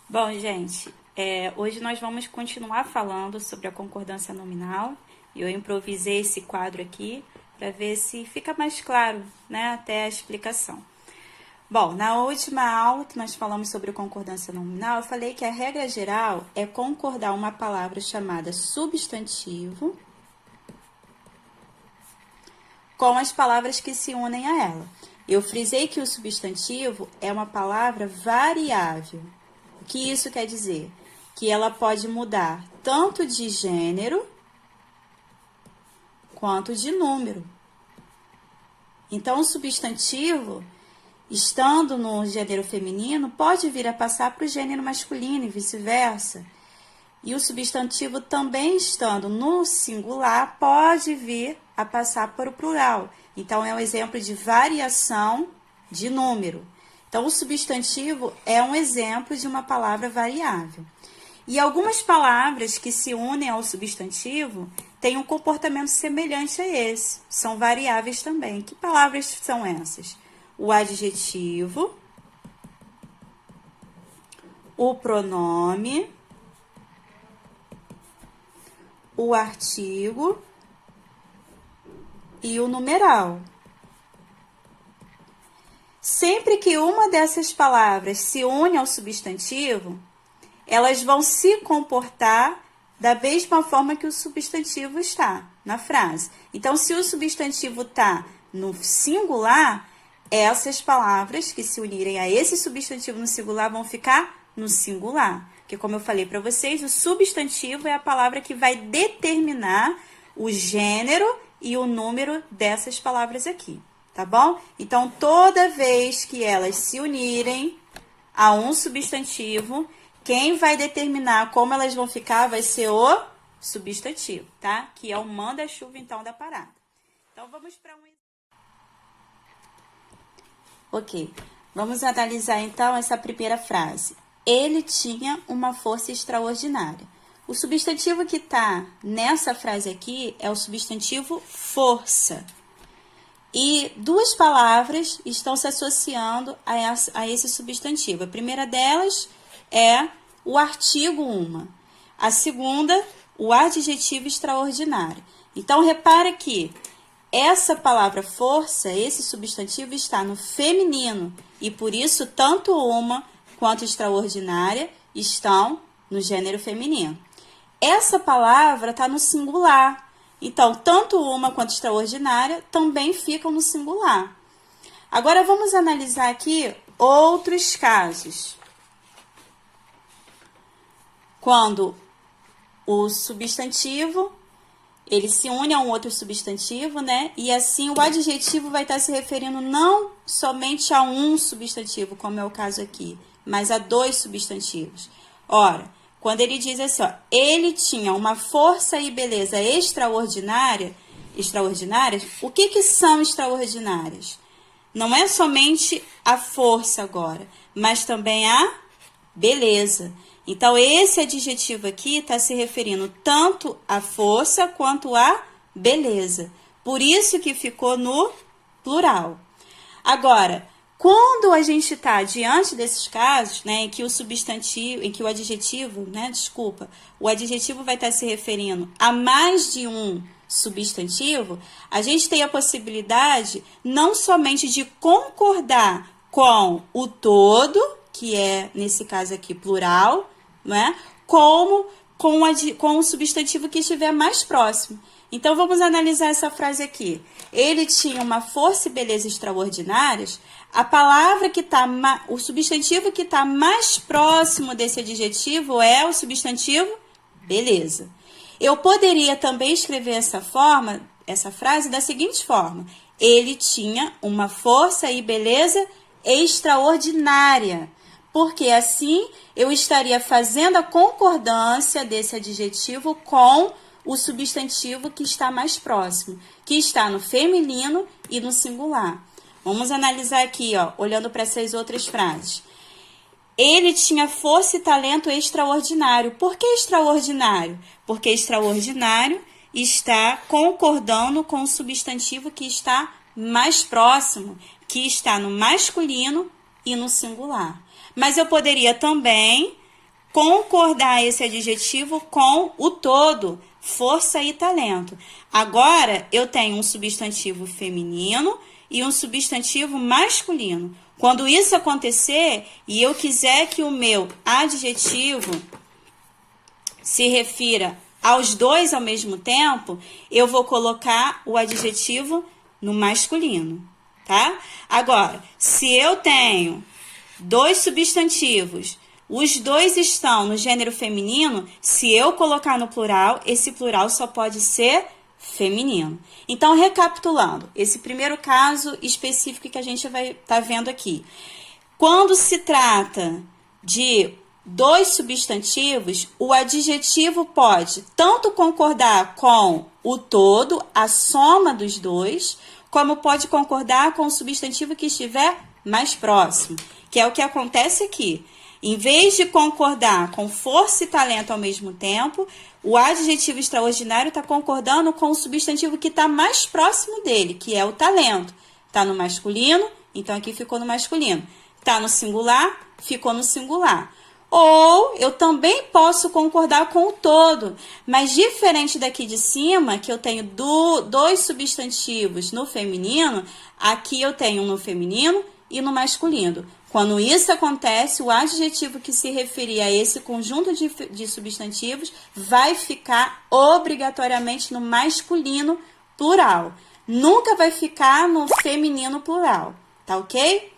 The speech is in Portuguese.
Bom, gente, hoje nós vamos continuar falando sobre a concordância nominal. Eu improvisei esse quadro aqui para ver se fica mais claro, né, até a explicação. Bom, na última aula que nós falamos sobre concordância nominal, eu falei que a regra geral é concordar uma palavra chamada substantivo com as palavras que se unem a ela. Eu frisei que o substantivo é uma palavra variável. O que isso quer dizer? Que ela pode mudar tanto de gênero quanto de número. Então, o substantivo, estando no gênero feminino, pode vir a passar para o gênero masculino e vice-versa. E o substantivo também estando no singular, pode vir a passar para o plural. Então, é um exemplo de variação de número. Então, o substantivo é um exemplo de uma palavra variável. E algumas palavras que se unem ao substantivo têm um comportamento semelhante a esse. São variáveis também. Que palavras são essas? O adjetivo, o pronome, o artigo e o numeral. Sempre que uma dessas palavras se une ao substantivo, elas vão se comportar da mesma forma que o substantivo está na frase. Então, se o substantivo está no singular, essas palavras que se unirem a esse substantivo no singular vão ficar no singular. Porque, como eu falei para vocês, o substantivo é a palavra que vai determinar o gênero e o número dessas palavras aqui. Tá bom? Então, toda vez que elas se unirem a um substantivo, quem vai determinar como elas vão ficar vai ser o substantivo, tá? Que é o manda-chuva, então, da parada. Então, vamos para um... Ok, vamos analisar, então, essa primeira frase. Ele tinha uma força extraordinária. O substantivo que está nessa frase aqui é o substantivo força. E duas palavras estão se associando a esse substantivo. A primeira delas é o artigo uma. A segunda, o adjetivo extraordinário. Então, repara que essa palavra força, esse substantivo, está no feminino. E, por isso, tanto uma quanto extraordinária estão no gênero feminino. Essa palavra está no singular. Então, tanto uma quanto extraordinária também ficam no singular. Agora, vamos analisar aqui outros casos. Quando o substantivo, ele se une a um outro substantivo, né? E assim, o adjetivo vai estar se referindo não somente a um substantivo, como é o caso aqui, mas a dois substantivos. Ora, quando ele diz assim, ó, ele tinha uma força e beleza extraordinárias, o que são extraordinárias? Não é somente a força agora, mas também a beleza. Então, esse adjetivo aqui está se referindo tanto à força quanto à beleza. Por isso que ficou no plural. Agora, quando a gente está diante desses casos, né, em que o substantivo, em que o adjetivo, o adjetivo vai estar se referindo a mais de um substantivo, a gente tem a possibilidade não somente de concordar com o todo, que é, nesse caso aqui, plural, né, como com o substantivo que estiver mais próximo. Então, vamos analisar essa frase aqui. Ele tinha uma força e beleza extraordinárias. A palavra que está, o substantivo que está mais próximo desse adjetivo é o substantivo beleza. Eu poderia também escrever essa frase da seguinte forma. Ele tinha uma força e beleza extraordinária. Porque assim eu estaria fazendo a concordância desse adjetivo com o substantivo que está mais próximo, que está no feminino e no singular. Vamos analisar aqui, ó, olhando para essas outras frases. Ele tinha força e talento extraordinário. Por que extraordinário? Porque extraordinário está concordando com o substantivo que está mais próximo, que está no masculino e no singular. Mas eu poderia também concordar esse adjetivo com o todo, força e talento. Agora, eu tenho um substantivo feminino e um substantivo masculino. Quando isso acontecer e eu quiser que o meu adjetivo se refira aos dois ao mesmo tempo, eu vou colocar o adjetivo no masculino, tá? Agora, se eu tenho dois substantivos, os dois estão no gênero feminino, se eu colocar no plural, esse plural só pode ser feminino. Então, recapitulando, esse primeiro caso específico que a gente vai estar vendo aqui. Quando se trata de dois substantivos, o adjetivo pode tanto concordar com o todo, a soma dos dois, como pode concordar com o substantivo que estiver mais próximo, que é o que acontece aqui. Em vez de concordar com força e talento ao mesmo tempo, o adjetivo extraordinário está concordando com o substantivo que está mais próximo dele, que é o talento. Está no masculino, então aqui ficou no masculino. Está no singular, ficou no singular. Ou eu também posso concordar com o todo, mas diferente daqui de cima, que eu tenho dois substantivos no feminino, aqui eu tenho no feminino e no masculino. Quando isso acontece, o adjetivo que se referir a esse conjunto de substantivos vai ficar obrigatoriamente no masculino plural. Nunca vai ficar no feminino plural, tá ok?